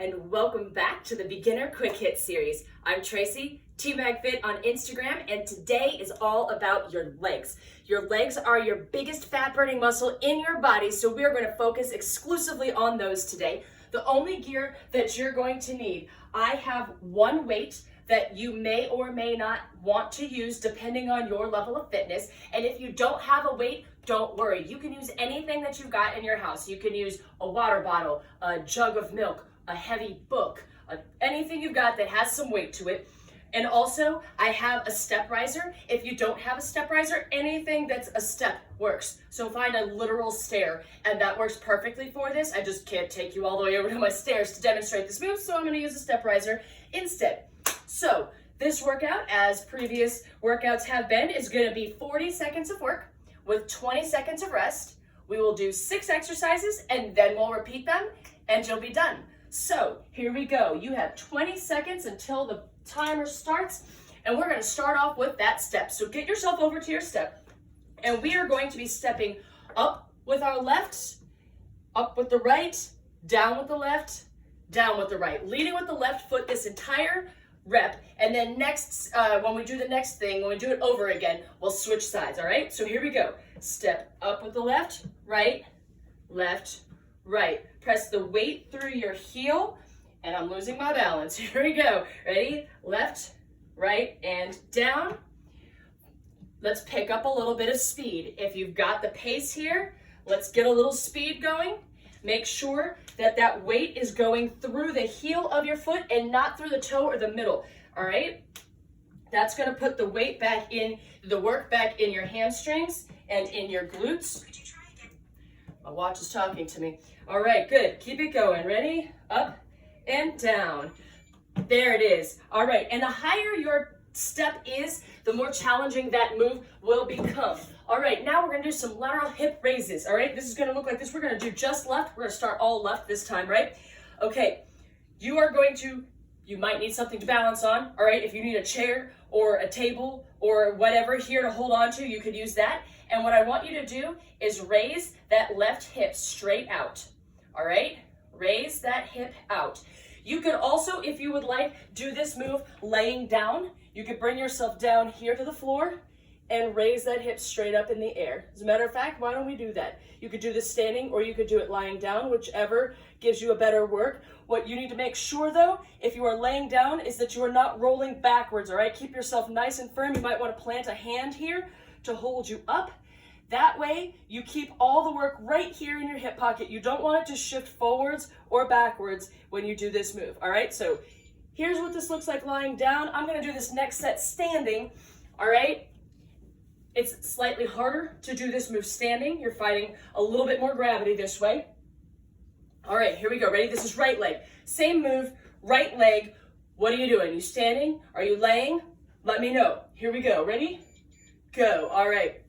and welcome back to the Beginner Quick Hit series. I'm Tracy, TMagFit on Instagram, and today is all about your legs. Your legs are your biggest fat burning muscle in your body, so we're going to focus exclusively on those today. The only gear that you're going to need, I have one weight that you may or may not want to use depending on your level of fitness. And if you don't have a weight, don't worry. You can use anything that you've got in your house. You can use a water bottle, a jug of milk, a heavy book, anything you've got that has some weight to it. And also, I have a step riser. If you don't have a step riser, anything that's a step works. So find a literal stair, and that works perfectly for this. I just can't take you all the way over to my stairs to demonstrate this move, so I'm gonna use a step riser instead. So this workout, as previous workouts have been, is gonna be 40 seconds of work with 20 seconds of rest. We will do 6 exercises and then we'll repeat them and you'll be done. So here we go. You have 20 seconds until the timer starts, and we're gonna start off with that step. So get yourself over to your step, and we are going to be stepping up with our left, up with the right, down with the left, down with the right, leading with the left foot this entire rep, and then next, when we do the next thing, when we do it over again, we'll switch sides, all right? So here we go. Step up with the left, right, right. Press the weight through your heel, and I'm losing my balance. Here we go. Ready? Left, right, and down. Let's pick up a little bit of speed. If you've got the pace here, let's get a little speed going. Make sure that that weight is going through the heel of your foot and not through the toe or the middle, all right? That's gonna put the weight back in, the work back in your hamstrings and in your glutes. My watch is talking to me. All right, good. Keep it going. Ready? Up and down. There it is. All right, and the higher your step is, the more challenging that move will become. All right, now we're gonna do some lateral hip raises. All right, this is gonna look like this. We're gonna do just left. We're gonna start all left this time, right? Okay, you might need something to balance on. All right, if you need a chair or a table or whatever here to hold on to, you could use that. And what I want you to do is raise that left hip straight out. All right, raise that hip out. You could also, if you would like, do this move laying down. You could bring yourself down here to the floor and raise that hip straight up in the air. As a matter of fact, why don't we do that? You could do this standing or you could do it lying down, whichever gives you a better work. What you need to make sure though, if you are laying down, is that you are not rolling backwards, all right? Keep yourself nice and firm. You might want to plant a hand here to hold you up. That way, you keep all the work right here in your hip pocket. You don't want it to shift forwards or backwards when you do this move, all right? So here's what this looks like lying down. I'm gonna do this next set standing, all right? It's slightly harder to do this move standing. You're fighting a little bit more gravity this way. All right, here we go. Ready? This is right leg. Same move, right leg. What are you doing? You standing? Are you laying? Let me know. Here we go. Ready? Go. All right.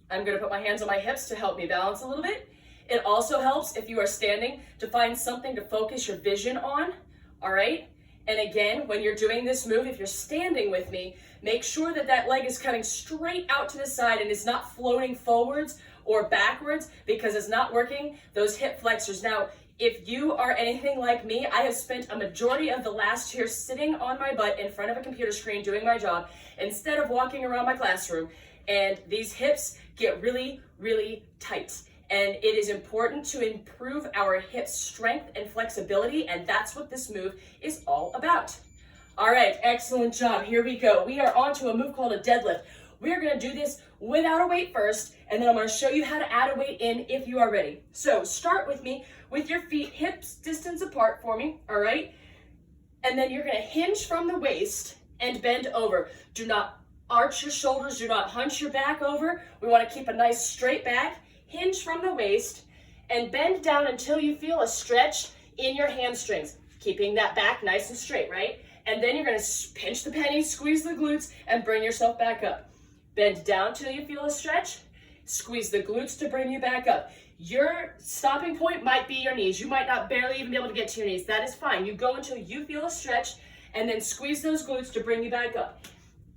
I'm gonna put my hands on my hips to help me balance a little bit. It also helps if you are standing to find something to focus your vision on, all right? And again, when you're doing this move, if you're standing with me, make sure that that leg is cutting straight out to the side and it's not floating forwards or backwards because it's not working those hip flexors. Now, if you are anything like me, I have spent a majority of the last year sitting on my butt in front of a computer screen doing my job instead of walking around my classroom, and these hips get really, really tight. And it is important to improve our hip strength and flexibility, and that's what this move is all about. All right, excellent job. Here we go. We are on to a move called a deadlift. We're gonna do this without a weight first, and then I'm gonna show you how to add a weight in if you are ready. So start with me with your feet hips distance apart for me, all right? And then you're gonna hinge from the waist and bend over. Do not arch your shoulders, do not hunch your back over. We wanna keep a nice straight back. Hinge from the waist and bend down until you feel a stretch in your hamstrings, keeping that back nice and straight, right? And then you're gonna pinch the pennies, squeeze the glutes, and bring yourself back up. Bend down till you feel a stretch, squeeze the glutes to bring you back up. Your stopping point might be your knees. You might not barely even be able to get to your knees. That is fine. You go until you feel a stretch and then squeeze those glutes to bring you back up.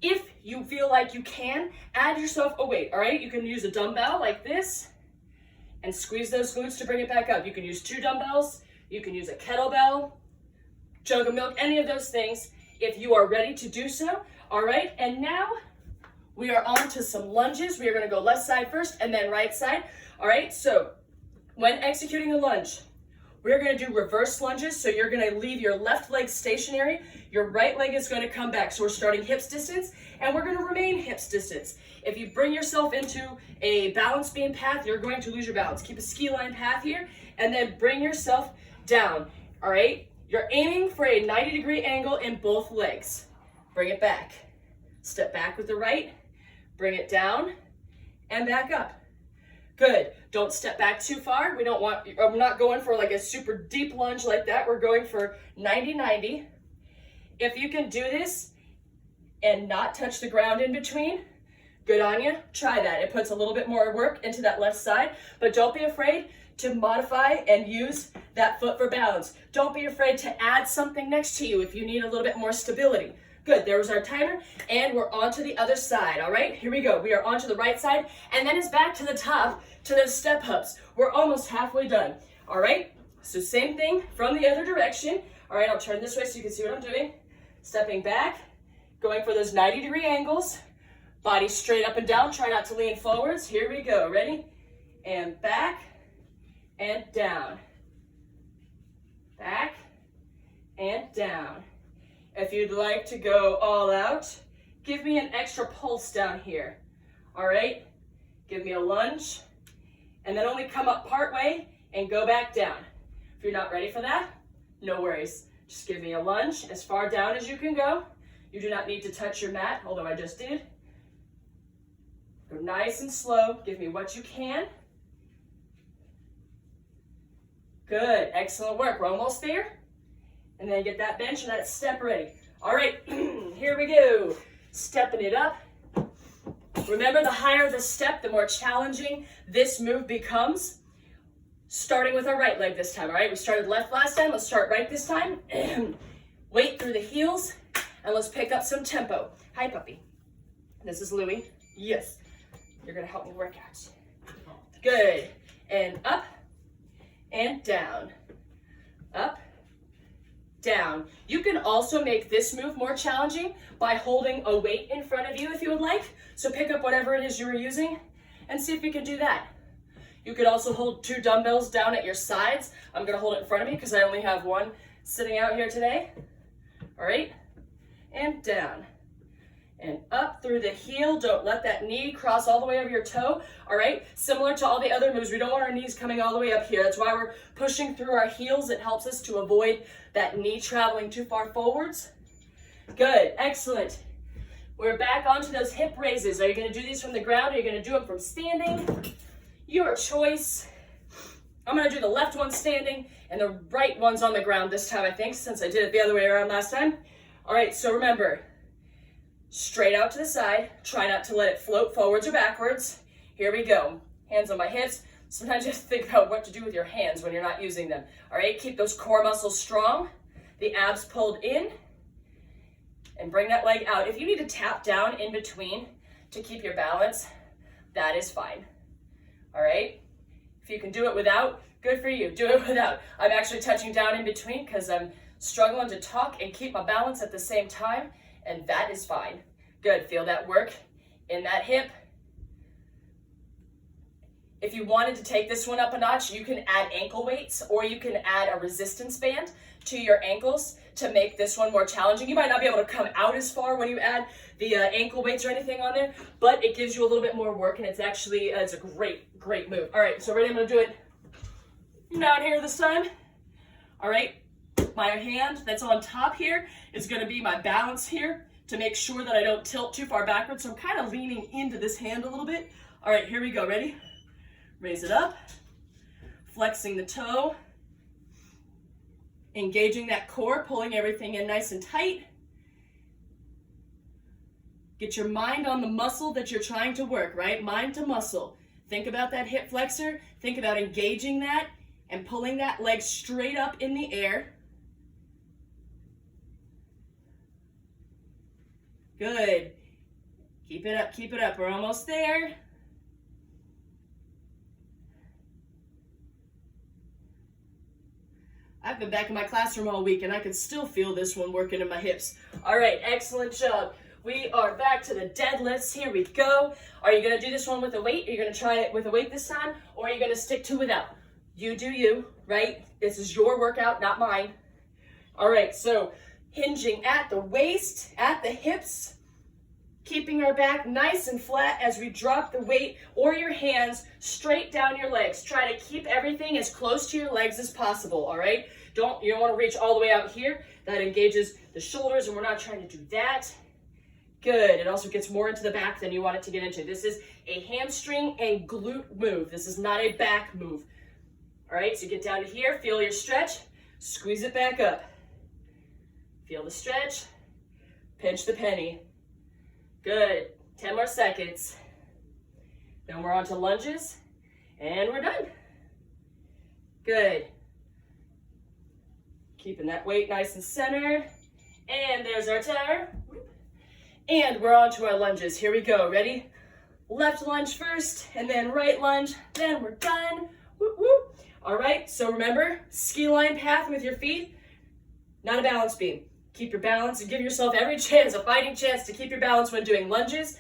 If you feel like you can, add yourself a weight, all right? You can use a dumbbell like this and squeeze those glutes to bring it back up. You can use 2 dumbbells, you can use a kettlebell, jug of milk, any of those things, if you are ready to do so. All right, and now we are on to some lunges. We are gonna go left side first and then right side. All right, so when executing a lunge, we're gonna do reverse lunges. So you're gonna leave your left leg stationary, your right leg is gonna come back. So we're starting hips distance and we're gonna remain hips distance. If you bring yourself into a balance beam path, you're going to lose your balance. Keep a ski line path here and then bring yourself down, all right? You're aiming for a 90-degree angle in both legs. Bring it back. Step back with the right, bring it down and back up. Good. Don't step back too far. I'm not going for like a super deep lunge like that. We're going for 90-90. If you can do this and not touch the ground in between, good on you. Try that. It puts a little bit more work into that left side, but don't be afraid to modify and use that foot for balance. Don't be afraid to add something next to you if you need a little bit more stability. Good, there was our timer, and we're on to the other side, all right? Here we go. We are on to the right side, and then it's back to the top to those step ups. We're almost halfway done, all right? So same thing from the other direction. All right, I'll turn this way so you can see what I'm doing. Stepping back, going for those 90-degree angles. Body straight up and down. Try not to lean forwards. Here we go. Ready? And back and down. Back and down. If you'd like to go all out, give me an extra pulse down here. All right? Give me a lunge. And then only come up part way and go back down. If you're not ready for that, no worries. Just give me a lunge as far down as you can go. You do not need to touch your mat, although I just did. Go nice and slow. Give me what you can. Good. Excellent work. We're almost there. And then get that bench and that step ready. All right, here we go. Stepping it up. Remember, the higher the step, the more challenging this move becomes. Starting with our right leg this time, all right? We started left last time. Let's start right this time. Weight through the heels, and let's pick up some tempo. Hi, puppy. This is Louie. Yes. You're going to help me work out. Good. And up and down. Up, down. You can also make this move more challenging by holding a weight in front of you if you would like. So pick up whatever it is you were using and see if you can do that. You could also hold 2 dumbbells down at your sides. I'm gonna hold it in front of me because I only have one sitting out here today. All right, and down. And up through the heel. Don't let that knee cross all the way over your toe. All right, similar to all the other moves, we don't want our knees coming all the way up here. That's why we're pushing through our heels. It helps us to avoid that knee traveling too far forwards. Good, excellent. We're back onto those hip raises. Are you gonna do these from the ground or are you gonna do them from standing? Your choice. I'm gonna do the left one standing and the right one's on the ground this time, I think, since I did it the other way around last time. All right, so remember, straight out to the side. Try not to let it float forwards or backwards. Here we go. Hands on my hips. Sometimes you have to think about what to do with your hands when you're not using them. All right, keep those core muscles strong. The abs pulled in. And bring that leg out. If you need to tap down in between to keep your balance, that is fine. All right? If you can do it without, good for you. Do it without. I'm actually touching down in between because I'm struggling to talk and keep my balance at the same time, and that is fine. Good. Feel that work in that hip. If you wanted to take this one up a notch, you can add ankle weights or you can add a resistance band to your ankles to make this one more challenging. You might not be able to come out as far when you add the ankle weights or anything on there, but it gives you a little bit more work, and it's actually, it's a great move. All right, so ready, I'm gonna do it down here this time. All right, my hand that's on top here is gonna be my balance here to make sure that I don't tilt too far backwards. So I'm kind of leaning into this hand a little bit. All right, here we go, ready? Raise it up, flexing the toe, engaging that core, pulling everything in nice and tight. Get your mind on the muscle that you're trying to work, right? Mind to muscle. Think about that hip flexor. Think about engaging that and pulling that leg straight up in the air. Good. Keep it up, keep it up. We're almost there. I've been back in my classroom all week and I can still feel this one working in my hips. All right, excellent job. We are back to the deadlifts. Here we go. Are you gonna do this one with a weight? Are you gonna try it with a weight this time? Or are you gonna stick to without? You do you, right? This is your workout, not mine. All right, so hinging at the waist, at the hips, keeping our back nice and flat as we drop the weight or your hands straight down your legs. Try to keep everything as close to your legs as possible, all right? You don't want to reach all the way out here. That engages the shoulders, and we're not trying to do that. Good. It also gets more into the back than you want it to get into. This is a hamstring and glute move. This is not a back move. All right, so get down to here, feel your stretch, squeeze it back up. Feel the stretch, pinch the penny. Good, 10 more seconds. Then we're on to lunges, and we're done. Good. Keeping that weight nice and centered. And there's our timer. And we're on to our lunges. Here we go, ready? Left lunge first, and then right lunge, then we're done. Whoop, whoop. All right, so remember, ski line path with your feet, not a balance beam. Keep your balance and give yourself every chance, a fighting chance to keep your balance when doing lunges.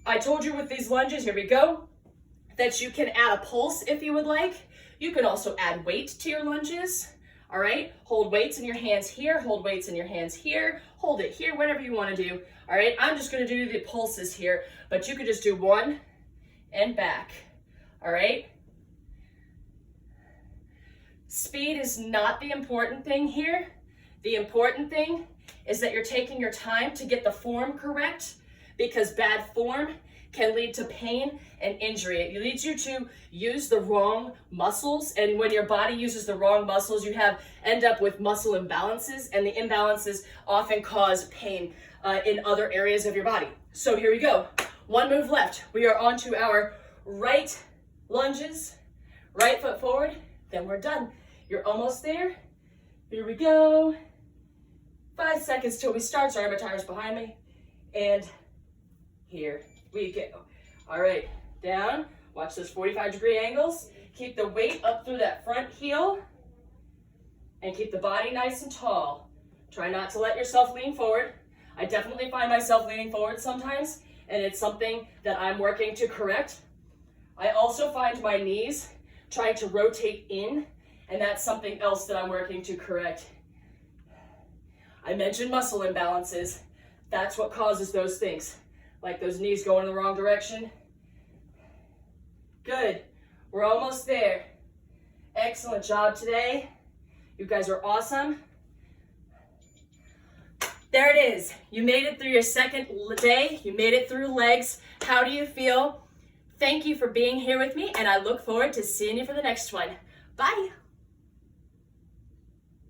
I told you with these lunges, here we go, that you can add a pulse if you would like. You can also add weight to your lunges, all right? Hold weights in your hands here, hold weights in your hands here, hold it here, whatever you wanna do, all right? I'm just gonna do the pulses here, but you could just do one and back, all right? Speed is not the important thing here. The important thing is that you're taking your time to get the form correct, because bad form can lead to pain and injury. It leads you to use the wrong muscles, and when your body uses the wrong muscles, you end up with muscle imbalances, and the imbalances often cause pain in other areas of your body. So here we go. One move left. We are on to our right lunges, right foot forward, then we're done. You're almost there. Here we go. 5 seconds till we start. Sorry, my timer's behind me. And here we go. All right, down. Watch those 45-degree angles. Keep the weight up through that front heel. And keep the body nice and tall. Try not to let yourself lean forward. I definitely find myself leaning forward sometimes, and it's something that I'm working to correct. I also find my knees trying to rotate in, and that's something else that I'm working to correct. I mentioned muscle imbalances. That's what causes those things, like those knees going in the wrong direction. Good. We're almost there. Excellent job today. You guys are awesome. There it is. You made it through your second day. You made it through legs. How do you feel? Thank you for being here with me, and I look forward to seeing you for the next one. Bye.